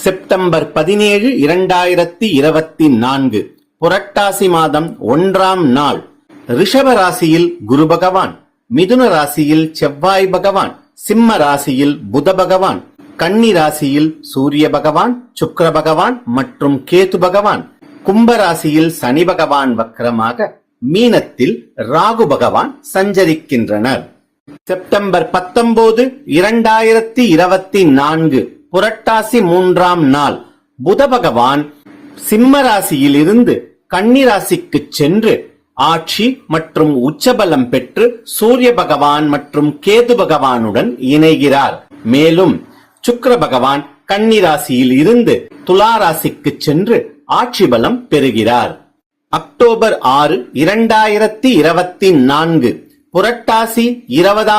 September 17, 2024 புரட்டாசி மாதம் 1ஆம் நாள். ரிஷப ராசியில் குரு பகவான், மிதுன ராசியில் செவ்வாய் பகவான், சிம்ம ராசியில் புத பகவான், கன்னி ராசியில் சூரிய பகவான், சுக்கிர பகவான் மற்றும் கேது பகவான், கும்ப ராசியில் சனி பகவான் வக்ரமாக, மீனத்தில் ராகு பகவான் சஞ்சரிக்கின்றனர். செப்டம்பர் 19, 2024 புரட்டாசி 3ஆம் நாள். புத பகவான் சிம்ம ராசியில் இருந்து கன்னி ராசிக்கு சென்று ஆட்சி மற்றும் உச்சபலம் பெற்று சூரிய பகவான் மற்றும் கேது பகவானுடன் இணைகிறார். மேலும் சுக்கிர பகவான் கன்னி ராசியில் இருந்து துலா ராசிக்கு சென்று ஆட்சி பலம் பெறுகிறார். அக்டோபர் 6, 2024 புரட்டாசி 20